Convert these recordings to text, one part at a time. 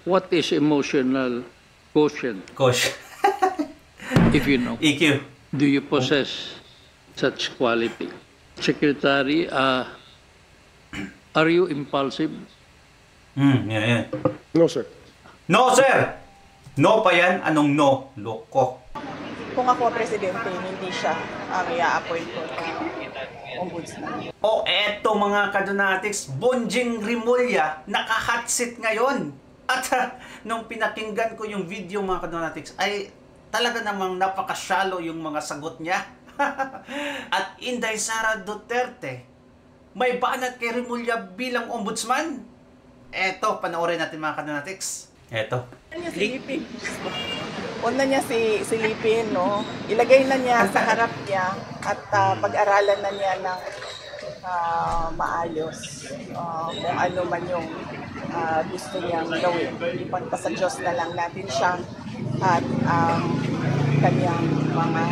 what is emotional quotient, Gosh. if you know? EQ. Do you possess such quality? Secretary, are you impulsive? Yeah. No, sir. No, sir! No pa yan? Anong no? Loko. Kung ako presidente, hindi siya ang i-appoint ko na ombudsman. O eto mga kadonatics, Bonjing Rimulya, naka-hot seat ngayon. At nung pinakinggan ko yung video mga kadonatics, ay talaga namang napaka-shallow yung mga sagot niya. At Inday Sara Duterte, may banat kay Rimulya bilang ombudsman. Eto, panoorin natin mga kadonatics. Eto. Silipin. Una niya silipin, no? Ilagay na niya sa harap niya at pag-aralan na niya ng maayos kung ano man yung gusto niyang gawin. Ipagpa sa Diyos na lang natin siya at kanyang mga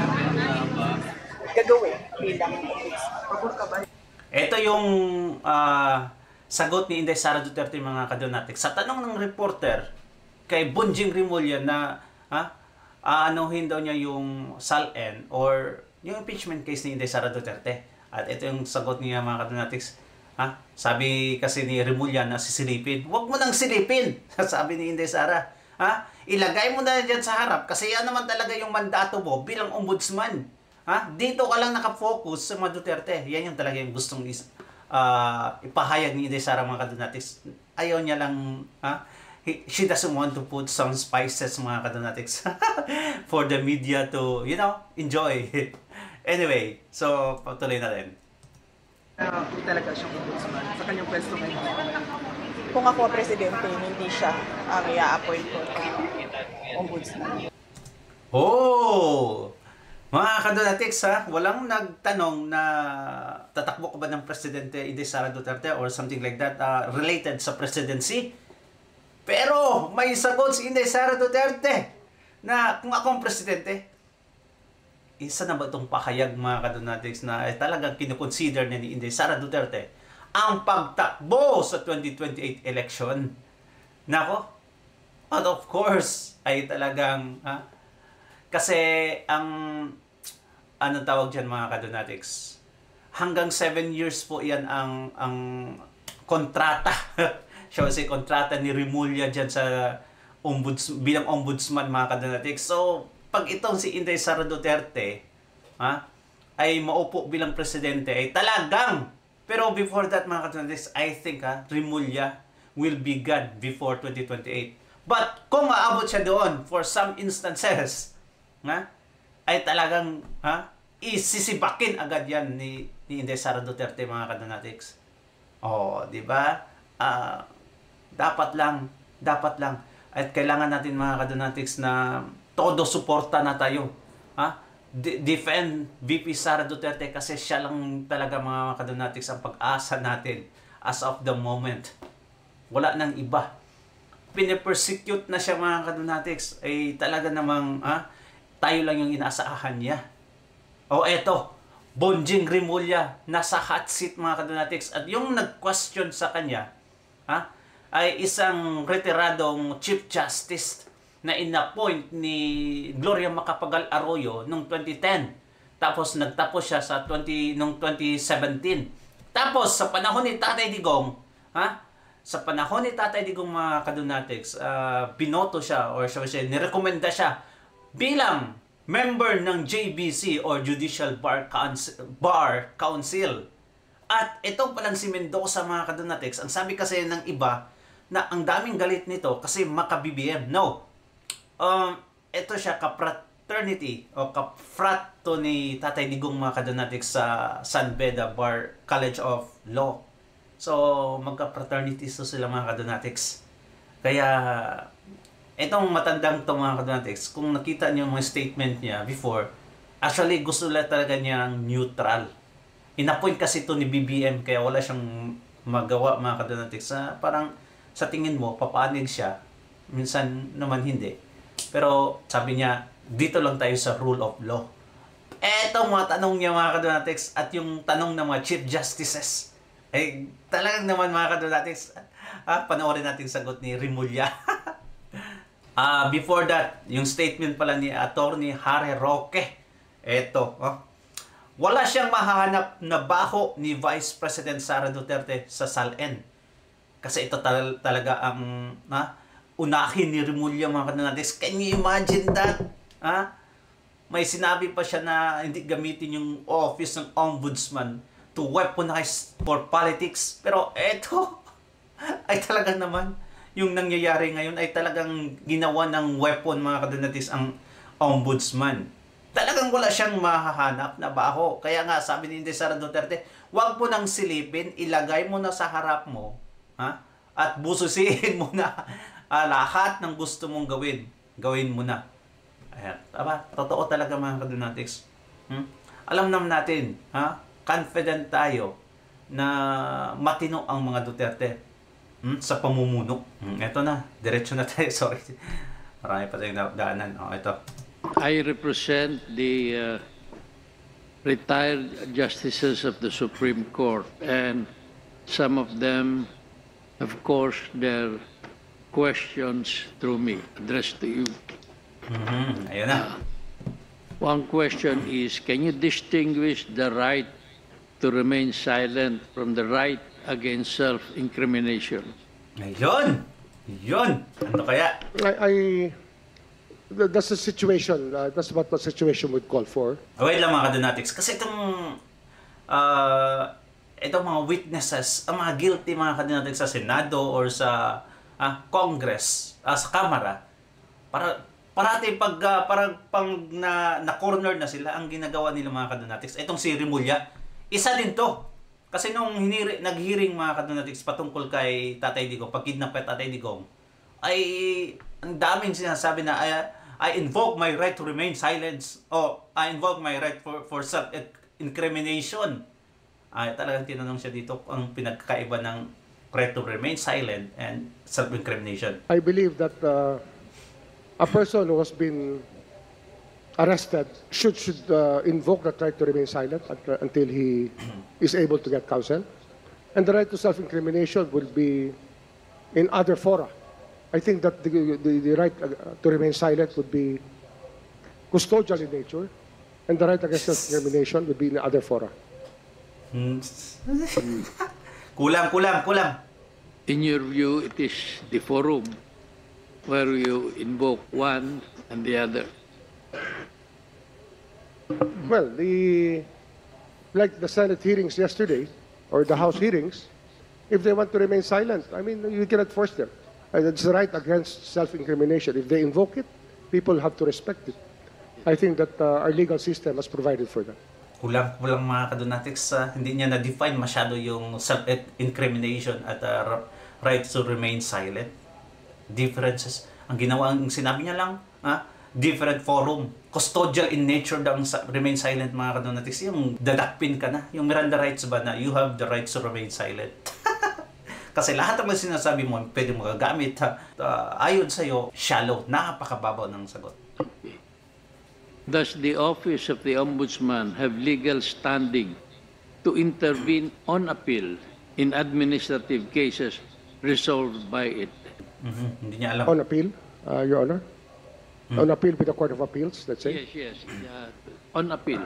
gagawin bilang ombudsman. Ito yung sagot ni Inday Sara Duterte mga kadonatics. Sa tanong ng reporter kay Bonjing Rimulya na aanuhin daw niya yung SALN or yung impeachment case ni Inday Sara Duterte. At ito yung sagot niya mga kadonatics. Sabi kasi ni Rimulya na sisilipin. Huwag mo nang silipin, sabi ni Inday Sara. Ilagay mo na dyan sa harap kasi yan naman talaga yung mandato mo bilang ombudsman. Dito ka lang nakafocus sa mga Duterte. Yan yung talaga yung gustong ipahayag ni Inday Sara mga kadonatics. Ayaw niya lang, she doesn't want to put some spices mga kadonatics for the media to, enjoy. Anyway, so patuloy na rin. Talaga siyang ombudsman sa kanyang pwesto ngayon. Kung ako presidente, hindi siya ang i-appoint ko na ombudsman. Oh! Mga kadonatics, walang nagtanong na tatakbo ka ba ng Presidente Inday Sara Duterte or something like that related sa presidency. Pero may sagot si Inday Sara Duterte na kung akong presidente, isa na ba itong pakayag mga kadonatics na talagang kinukonsider ni Inday Sara Duterte ang pagtakbo sa 2028 election? Nako, and of course, ay talagang, kasi ang ano tawag dyan mga kadonatics, hanggang 7 years po yan ang kontrata. Siya say kontrata ni Rimulya dyan sa bilang ombudsman mga kadonatics. So, pag itong si Inday Sara Duterte ay maupo bilang presidente, ay talagang, pero before that mga kadonatics, I think Rimulya will be God before 2028. But kung maabot siya doon for some instances, ay talagang isisibakin agad yan ni Inday Sara Duterte mga kadonatics. Di ba? Dapat lang at kailangan natin mga kadonatics na todo suporta na tayo. Defend VP Sara Duterte kasi siya lang talaga mga kadonatics ang pag-asa natin as of the moment. Wala nang iba. Pinipersecute na siya mga kadonatics, ay talaga namang tayo lang yung inaasahan niya. Eto, Bonjing Rimulya, nasa hot seat mga kadonatics. At yung nag-question sa kanya, ay isang retiradong Chief Justice na inappoint ni Gloria Macapagal Arroyo noong 2010. Tapos nagtapos siya sa noong 2017. Tapos sa panahon ni Tatay Digong, sa panahon ni Tatay Digong mga kadonatics, binoto siya or nirekomenda siya bilang member ng JBC or Judicial Bar Council. At ito palang si Mendoza mga kadonatics, ang sabi kasi ng iba na ang daming galit nito kasi maka-BBM. No. Ito siya ka-fraternity o ka-frat to ni Tatay Digong mga kadonatics sa San Beda College of Law. So magka-fraternity sila mga kadonatics. Kaya itong matandang to mga kadonatics, kung nakita niyo mga statement niya before, actually gusto lang talaga niyang neutral. Inapoint kasi ito ni BBM kaya wala siyang magawa mga kadonatics. Parang sa tingin mo, papanig siya. Minsan naman hindi. Pero sabi niya, dito lang tayo sa rule of law. Etong mga tanong niya mga kadonatics at yung tanong ng mga Chief Justices, ay talagang naman mga kadonatics, Panoorin natin sagot ni Remulla. Before that, yung statement pala ni Attorney Harry Roque. Eto, wala siyang mahahanap na baho ni Vice President Sara Duterte sa SALN. Kasi ito talaga ang unahin ni Remulla, mga kananatis. Can you imagine that? May sinabi pa siya na hindi gamitin yung office ng ombudsman to weaponize for politics. Pero eto ay talaga naman, yung nangyayari ngayon ay talagang ginawa ng weapon, mga kadanatis, ang ombudsman. Talagang wala siyang mahahanap na baho. Kaya nga, sabi ni Inday Sara Duterte, huwag mo nang silipin, ilagay mo na sa harap mo, at bususihin mo na lahat ng gusto mong gawin. Gawin mo na. Ayan. Totoo talaga, mga kadanatis. Alam naman natin, confident tayo na matino ang mga Duterte sa pamumuno. Ito na, diretso na tayo. Sorry. Marami pa tayong daanan. Ito. I represent the retired justices of the Supreme Court, and some of them, of course, their questions through me, addressed to you. Ayun na. One question is, can you distinguish the right to remain silent from the right against self-incrimination? Ayun! Yun! Ano kaya? That's the situation. That's what the situation would call for. Wait lang, mga kadonatics. Kasi itong mga witnesses, ang mga guilty, mga kadonatics, sa Senado or sa Congress, sa Kamara, parati parang na-corner na sila, ang ginagawa nila, mga kadonatics. Itong si Remulla, isa din to. Kasi nung nag-hearing, mga kadonatics, patungkol kay Tatay Digong, pag-kidnap kay Tatay Digong, ay ang daming sinasabi na I invoke my right to remain silent, o I invoke my right for self-incrimination. Talagang tinanong siya dito ang pinagkaiba ng right to remain silent and self-incrimination. I believe that a person who has been arrested should invoke that right to remain silent until he is able to get counsel. And the right to self-incrimination will be in other fora. I think that the right to remain silent would be custodial in nature, and the right against self-incrimination would be in other fora. Kulang. In your view, it is the forum where you invoke one and the other. Well, like the Senate hearings yesterday, or the House hearings, if they want to remain silent, I mean, you cannot force them. It's the right against self-incrimination. If they invoke it, people have to respect it. I think that our legal system has provided for that. Kulang, mga kadonatics, hindi niya na-define masyado yung self-incrimination at right to remain silent. Differences. Ang sinabi niya lang, different forum. Custodial in nature daw ang remain silent, mga kadonatics. Yung dadakpin ka na. Yung Miranda rights ba na you have the right to remain silent. Kasi lahat ng sinasabi mo, pwede mo gagamit. Ayon sa'yo, shallow. Napakababaw ng sagot. Does the office of the Ombudsman have legal standing to intervene on appeal in administrative cases resolved by it? Hindi niya alam. On appeal, Your Honor? On appeal with the Court of Appeals, let's say? Yes. On appeal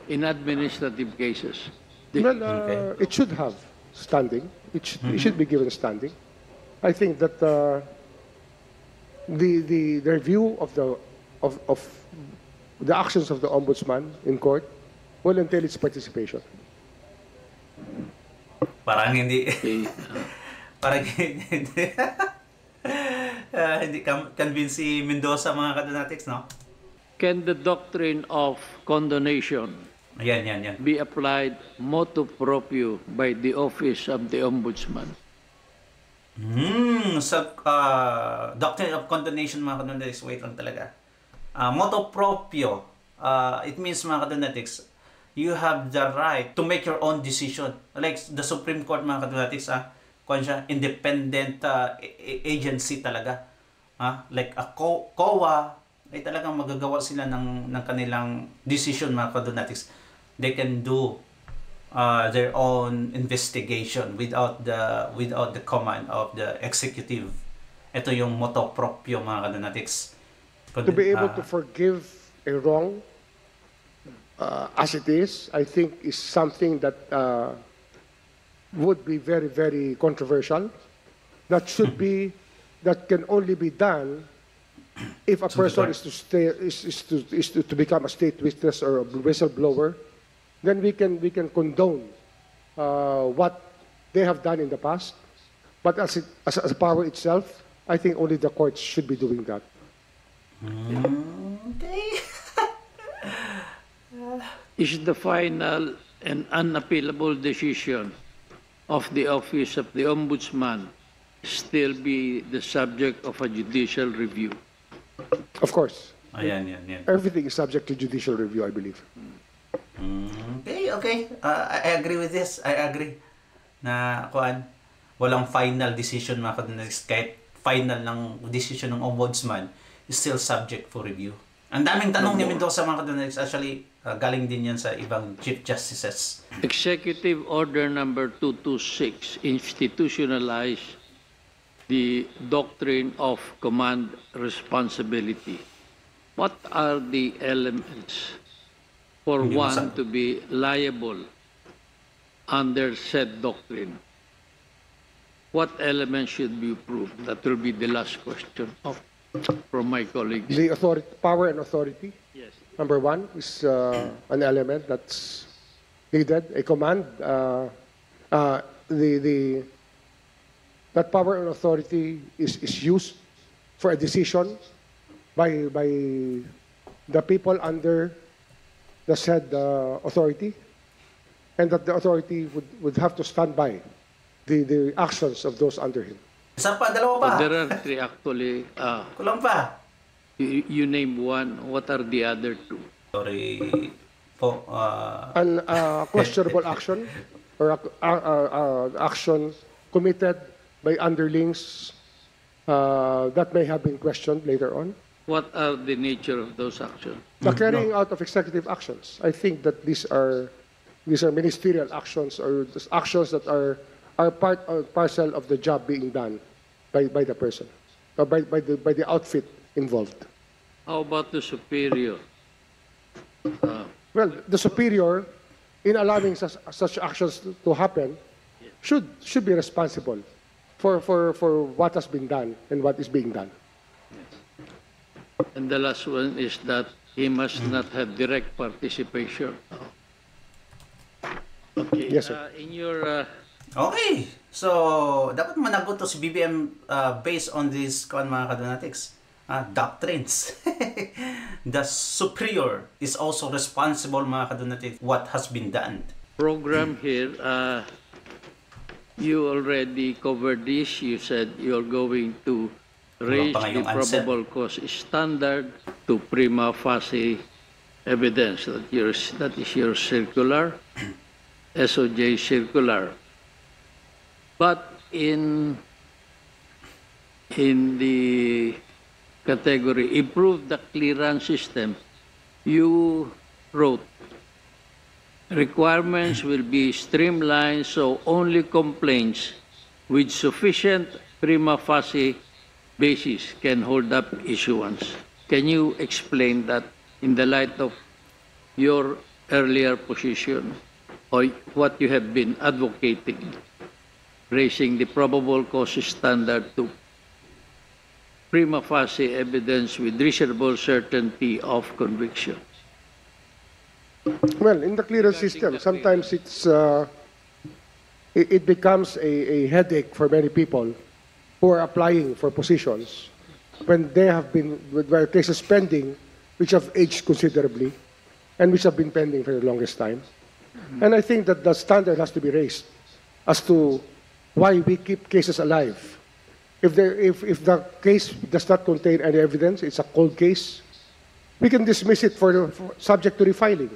in administrative cases. Well, it should have standing. It should be given standing. I think that the review of the actions of the ombudsman in court will entail its participation. Parang hindi. Okay. Parang hindi. Hindi convince si Mendoza, mga kadonatics, no? Can the doctrine of condonation Yan. be applied motu proprio by the office of the Ombudsman? Doctrine of condonation, mga kadonatics, wait lang talaga. Motu proprio, it means, mga kadonatics, you have the right to make your own decision. Like the Supreme Court, mga kadonatics, independent agency talaga. Like a COA, ay talagang magagawa sila ng kanilang decision, mga kadonatics. They can do their own investigation without the command of the executive. Ito yung moto proprio, mga kadonatics. To be able to forgive a wrong as it is, I think is something that would be very, very controversial. That should be, that can only be done if a person is to stay, is to become a state witness or a whistleblower. Then we can condone what they have done in the past. But as a power itself, I think only the courts should be doing that. Okay. Is the final and unappealable decision of the Office of the Ombudsman still be the subject of a judicial review? Of course, Ayan, yan. everything is subject to judicial review, I believe. Okay. I agree with this. I agree na walang final decision, mga kadonatics. Kahit final ng decision ng ombudsman is still subject for review. Ang daming tanong ni Mendoza, mga kadonatics. Actually, galing din yan sa ibang chief justices. Executive Order Number 226 institutionalized the doctrine of command responsibility. What are the elements for Hindi one masabi. to be liable under said doctrine? What elements should be proved? That will be the last question from my colleagues. The authority, power and authority. Yes. Number one is an element that's needed, a command. That power and authority is used for a decision by the people under the said authority, and that the authority would have to stand by the actions of those under him. Isa pa, dalawa pa. There are three actually. Kulang pa. You name one. What are the other two? Sorry po. An questionable action or action committed by underlings that may have been questioned later on. What are the nature of those actions? The carrying out of executive actions. I think that these are ministerial actions or actions that are part or parcel of the job being done by the person or by the outfit involved. How about the superior? Well, the superior, in allowing such actions to happen, should be responsible for what has been done and what is being done. And the last one is that he must not have direct participation. Okay. Yes, sir. In your Okay. So, dapat managot to si BBM based on this mga kadonatics. Doctrines. The superior is also responsible, mga kadonatics, what has been done. program here, you already covered this. You said you're going to raise pa the ngayong answer. probable cause standard to prima facie evidence. That is your circular, SOJ circular. But in the category improve the clearance system, you wrote requirements will be streamlined so only complaints with sufficient prima facie basis can hold up issuance. Can you explain that in the light of your earlier position or what you have been advocating, raising the probable cause standard to prima facie evidence with reasonable certainty of conviction? Well, in the clearance system, sometimes it becomes a headache for many people who are applying for positions when they have been with cases pending which have aged considerably and which have been pending for the longest time. And I think that the standard has to be raised as to why we keep cases alive. If the case does not contain any evidence, it's a cold case, we can dismiss it for subject to refiling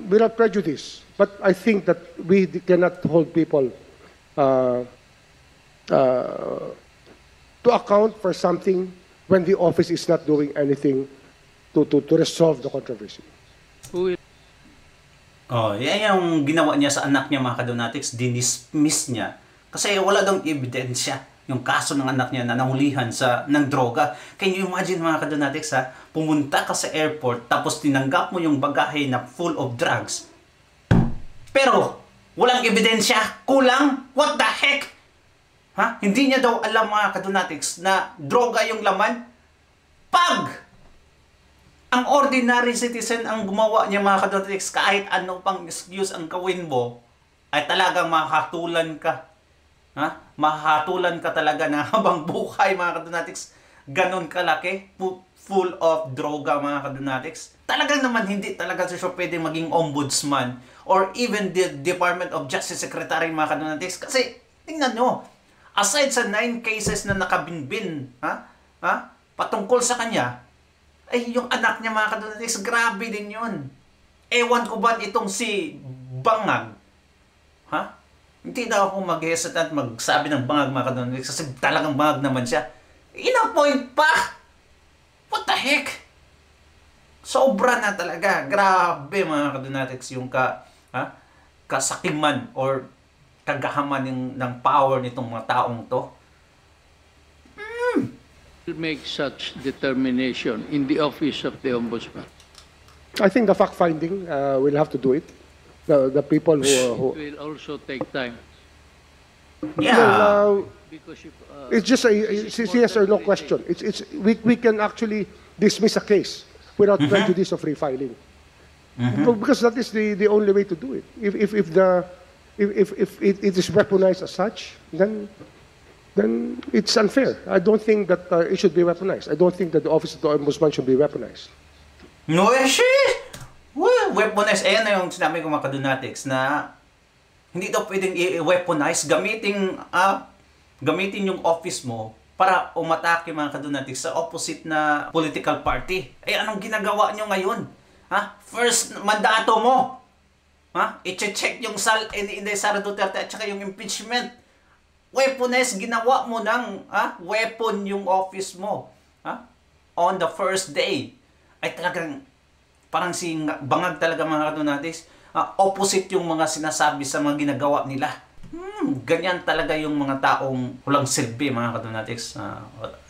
without prejudice. But I think that we cannot hold people to account for something when the office is not doing anything to resolve the controversy. Who will Oh, yan yung ginawa niya sa anak niya, mga kadonatics, dinismiss niya. Kasi wala daw ebidensya yung kaso ng anak niya na nahulihan ng droga. Can you imagine, mga kadonatics, ha? Pumunta ka sa airport, tapos tinanggap mo yung bagahe na full of drugs. Pero, walang ebidensya, kulang, what the heck? Ha? Hindi niya daw alam, mga kadonatics, na droga yung laman. Pag ang ordinary citizen ang gumawa niya, mga kadonatics, kahit ano pang excuse ang gawin mo, ay talagang mahatulan ka. Ha? Mahatulan ka talaga na habang buhay, mga kadonatics, ganon kalaki, full of droga, mga kadonatics. Talagang naman hindi talaga siya pwedeng maging ombudsman or even the Department of Justice Secretary, mga kadonatics. Kasi, tingnan nyo, aside sa 9 cases na nakabinbin, patungkol sa kanya, ay yung anak niya, mga kadonatics, grabe din yun. Ewan ko ba itong si Bangag? Ha? Hindi na ako mag-hesitate at magsabi ng Bangag, mga kadonatics, kasi talagang Bangag naman siya. Ina-point pa! What the heck? Sobra na talaga. Grabe, mga kadonatics, yung kasakiman or kagahaman ng power nitong mga taong to. Make such determination in the office of the Ombudsman? I think the fact-finding will have to do it. The people It who will also take time. Yeah. well, Because if, it's just a yes or no question. We can actually dismiss a case without prejudice of refiling. Because that is the only way to do it. If it is weaponized as such, then it's unfair. I don't think that it should be weaponized. I don't think that the office of the Ombudsman should be weaponized. No, shit! Well, weaponize. Ayan na yung sinabi ko, mga kadonatics, na hindi daw pwedeng i-weaponize. Gamitin yung office mo para umatake, mga kadonatics, sa opposite na political party. Eh, anong ginagawa nyo ngayon? Ha? First mandato mo. Ha? I-check yung Inday Sara Duterte at saka yung impeachment. Weaponize, ginawa mo ng weapon yung office mo. On the first day. Ay talagang, parang si Bangag talaga, mga kadonatics, opposite yung mga sinasabi sa mga ginagawa nila. Ganyan talaga yung mga taong walang silbi, mga kadonatics.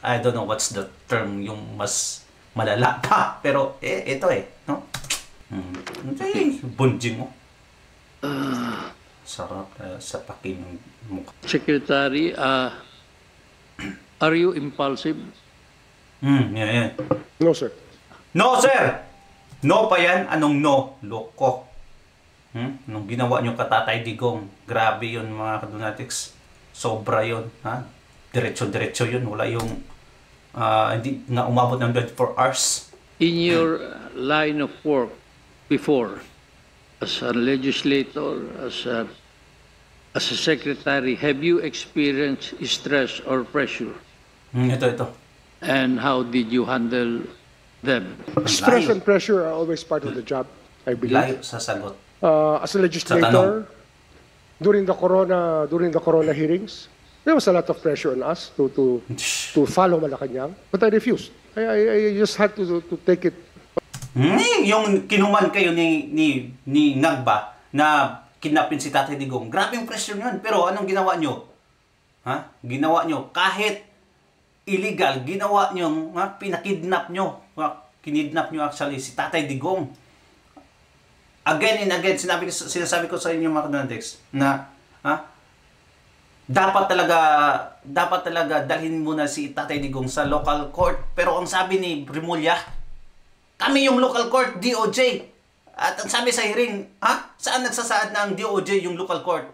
I don't know what's the term, yung mas malala pa. Pero, ito no? Bunjing mo. Sarap sa paking mukha. Secretary, are you impulsive? Yeah. No, sir. No, sir! No pa yan? Anong no? Loko. Nung ginawa nyo katatay Digong, grabe yun, mga kadonatics. Sobra yun. Diretso-diretso yun. Wala yung, hindi nga umabot ng 24 hours. In your line of work before, as a legislator, as a secretary, have you experienced stress or pressure? Ito. And how did you handle them? Stress and pressure are always part of the job, I believe. Layo sa sagot. As a legislator, during the corona hearings, there was a lot of pressure on us to follow Malacanang, but I refused. I just had to take it. Yung kinuman kayo ni Ngagba na kidnapin si Tatay Digong, grabe yung pressure yun. Pero anong ginawa nyo? Ginawa nyo kahit illegal, ginawa nyo, pinakidnap nyo. Kinidnap nyo actually si Tatay Digong. Again and again, sinasabi ko sa inyo, mga kadonatics, na dapat talaga dalhin muna si Tatay Digong sa local court. Pero ang sabi ni Remulla, kami yung local court, DOJ. At ang sabi sa hearing, saan nagsasaad ng DOJ yung local court?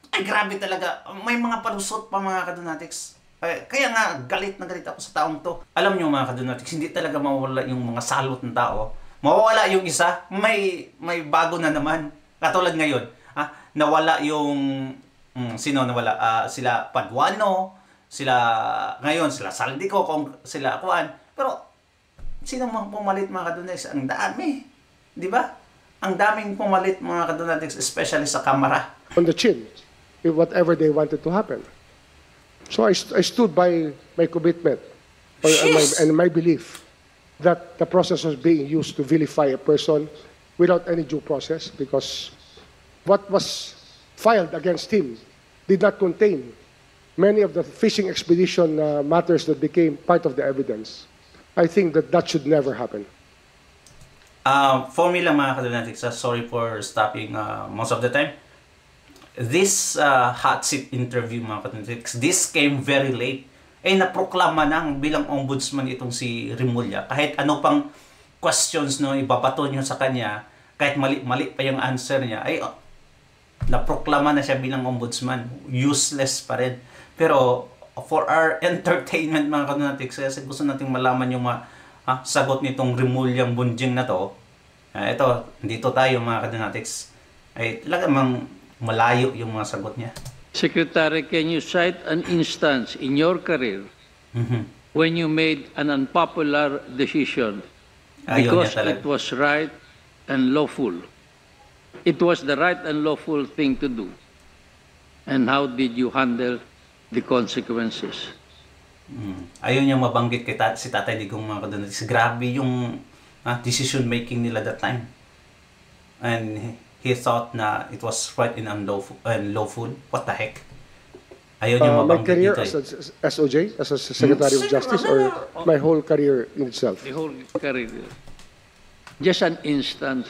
Ay, grabe talaga. May mga palusot pa, mga kadonatics. Kaya nga, galit na galit ako sa taong to. Alam nyo, mga kadonatics, hindi talaga mawawala yung mga salot ng tao. Mawawala yung isa, may bago na naman. Katulad ngayon, nawala yung, sino nawala? Sila Paduano, ngayon sila Saldico, sila Kuan. Pero, sino mga pumalit, mga kadonatics? Ang dami. Di ba? Ang daming pumalit, mga kadonatics, especially sa Kamara. On the chin, if whatever they wanted to happen. So I stood by my commitment and my belief that the process was being used to vilify a person without any due process because what was filed against him did not contain many of the fishing expedition matters that became part of the evidence. I think that that should never happen. For me lang mga kadonatics, sorry for stopping most of the time. This hot seat interview mga kadonatics, this came very late. Naproklama nang bilang ombudsman itong si Remulla. Kahit ano pang questions no ibabato niyo sa kanya, kahit mali pa yung answer niya, naproklama na siya bilang ombudsman. Useless pa rin. Pero for our entertainment mga kadonatics, kasi gusto nating malaman yung sagot nitong Remullang Bunjing na to. Ito, dito tayo mga kadonatics. Talagang malayo yung mga sagot niya. Secretary, can you cite an instance in your career when you made an unpopular decision because it was right and lawful? It was the right and lawful thing to do. And how did you handle the consequences? Ayun yung mabanggit kay si Tatay Digong mga kadonatics. Grabe yung decision making nila that time. And he thought na it was right and lawful. What the heck? Ayun yung My mabanggit career dito. as SOJ, as a Secretary of Justice, or my whole career in itself? The whole career. Just an instance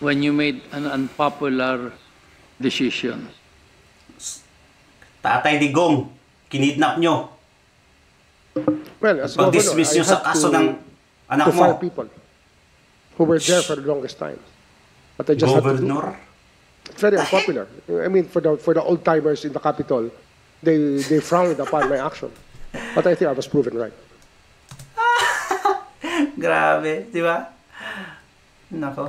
when you made an unpopular decision. Tatay Digong, kinidnap nyo. Well, as governor, Pag-dismiss I nyo sa had kaso ng anak to mo. fire people who were there for the longest time. But I just had to do. Governor? It's very unpopular. I mean, for the old timers in the capital, they frowned upon my action. But I think I was proven right. Grabe, di ba? Nako.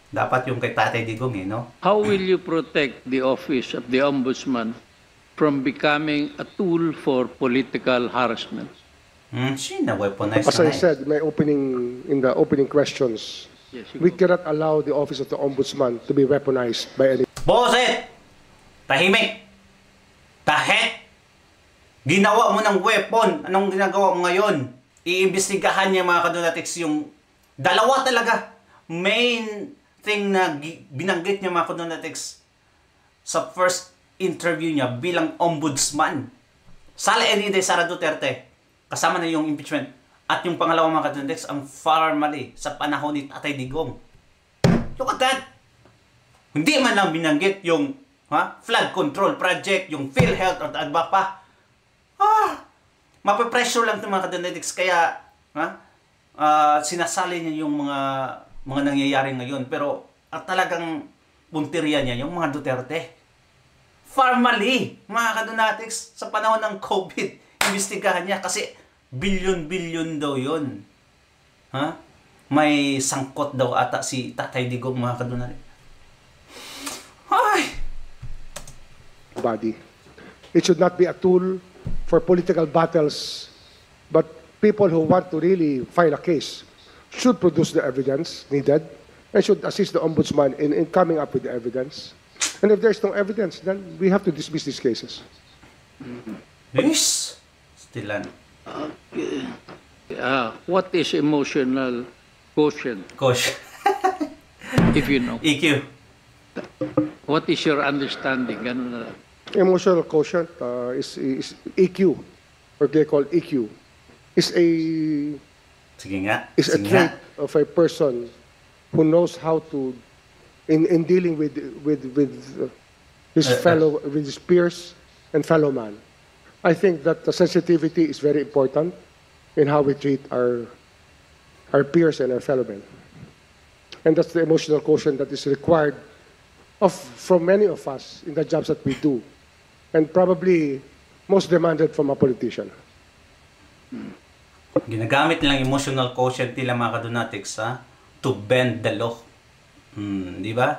Dapat yung kay Tatay Digong no? How will you protect the office of the Ombudsman from becoming a tool for political harassment? Weaponize As I said in the opening questions, Yes, we cannot allow the office of the Ombudsman to be weaponized by any. Boset! Tahimik! Kahit ginawa mo ng weapon, anong ginagawa mo ngayon? Iimbestigahan niya mga kadonatics yung dalawa talaga. Main thing na binanggit niya mga kadonatics sa first interview niya bilang ombudsman. Sala Inday Sara Duterte. Kasama na yung impeachment. At yung pangalawang mga kadonatics, ang formally sa panahon ni Tatay Digong. Look at that! Hindi man lang binanggit yung flood control project, yung PhilHealth at ano pa. Mapapressure lang itong mga kadonatics. Kaya sinasali niya yung mga nangyayari ngayon. Pero talagang punteriya niya yung mga Duterte. Formally, mga kadonatics, sa panahon ng COVID, imbestigahan niya kasi bilyon-bilyon daw yun. May sangkot daw ata si Tatay Digong mga kadonatics. Body. It should not be a tool for political battles, but people who want to really file a case should produce the evidence needed and should assist the Ombudsman in coming up with the evidence. And if there's no evidence, then we have to dismiss these cases. Yes! Stilan. What is emotional quotient, Coach. if you know? EQ. What is your understanding? Ganun na lang. Emotional quotient is EQ, or they call EQ, is a Sige nga. is a Sige trait nga. of a person who knows how to, in dealing with his with his peers and fellow man. I think that the sensitivity is very important in how we treat our peers and our fellow men, and that's the emotional quotient that is required from many of us in the jobs that we do, and probably most demanded from a politician. Ginagamit nilang emotional quotient nila mga kadonatics to bend the law. Di ba?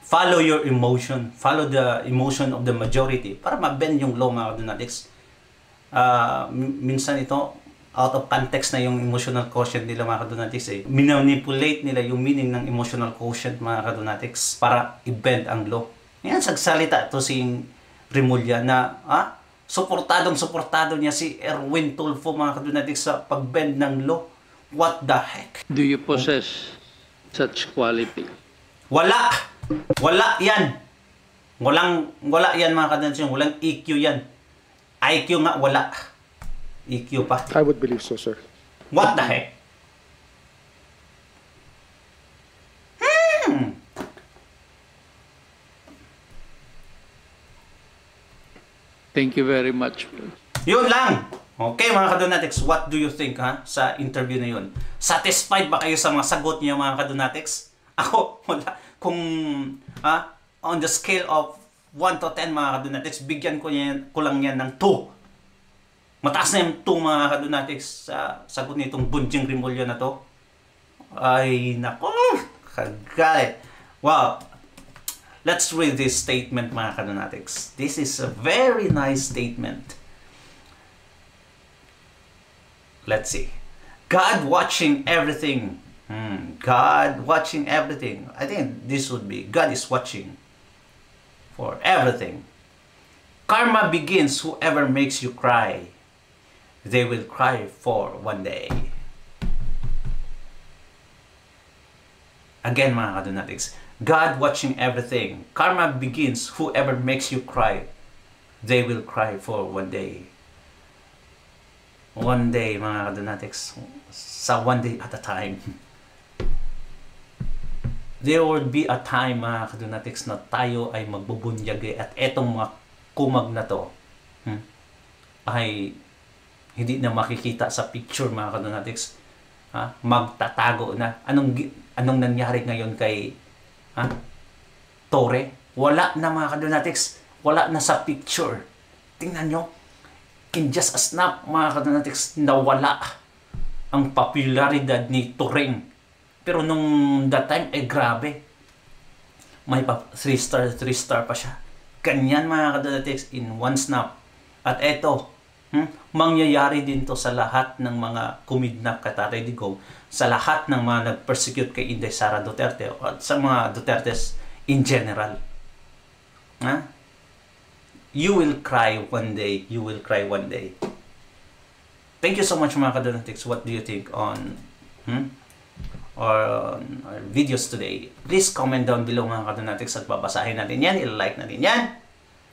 Follow your emotion. Follow the emotion of the majority para ma-bend yung law mga kadonatics. Minsan ito, out of context na yung emotional quotient nila mga kadonatics Minanipulate nila yung meaning ng emotional quotient mga kadonatics para i-bend ang law. Yan, sagsalita to si Remulla na suportado niya si Erwin Tulfo mga kadonatics sa pag-bend ng law What the heck? Do you possess such quality? Wala! Wala yan! Wala yan mga kadonatics. Walang EQ yan. IQ nga wala. EQ pa. I would believe so, sir. What the heck? Thank you very much. Yun lang. Okay mga kadonatics, what do you think ha sa interview na yun? Satisfied ba kayo sa mga sagot niya mga kadonatics? Ako, wala. Kung on the scale of 1 to 10 mga kadonatics, bigyan ko lang yan ng 2. Mataas na yung 2 mga kadonatics sa sagot nitong Bunjing Rimulyo na to. Ay, nako, kagalit. Wow. Let's read this statement mga kadonatics. This is a very nice statement. Let's see. God watching everything. God watching everything. I think this would be God is watching for everything. Karma begins whoever makes you cry. They will cry for one day. Again mga kadonatics. God watching everything. Karma begins whoever makes you cry. They will cry for one day. One day mga kadonatics. Sa one day at a time. There will be a time mga kadonatics na tayo ay magbubunyag at etong mga kumag na to ay hindi na makikita sa picture mga kadonatics. Magtatago na. Anong nangyari ngayon kay Torre? Wala na mga kadonatics. Wala na sa picture. Tingnan nyo. In just a snap mga kadonatics, nawala ang popularidad ni Turing. Pero nung that time, grabe. May 3 star pa siya. Ganyan mga kadonatics in one snap. At eto, mangyayari din to sa lahat ng mga kumidnap kay Tatay Digong, sa lahat ng mga nag-persecute kay Inday Sara Duterte at sa mga Dutertes in general. You will cry one day. You will cry one day. Thank you so much mga kadonatics. What do you think on our videos today? Please comment down below mga kadonatics at babasahin natin yan. I-like natin yan.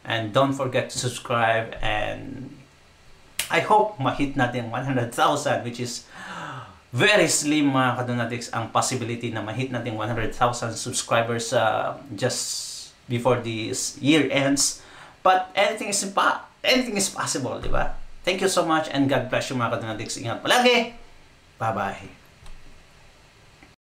And don't forget to subscribe, and I hope ma-hit natin 100,000, which is very slim mga kadonatics ang possibility na ma-hit natin 100,000 subscribers just before this year ends. But anything is possible, di ba? Thank you so much and God bless you mga kadonatics. Ingat palagi. Bye-bye.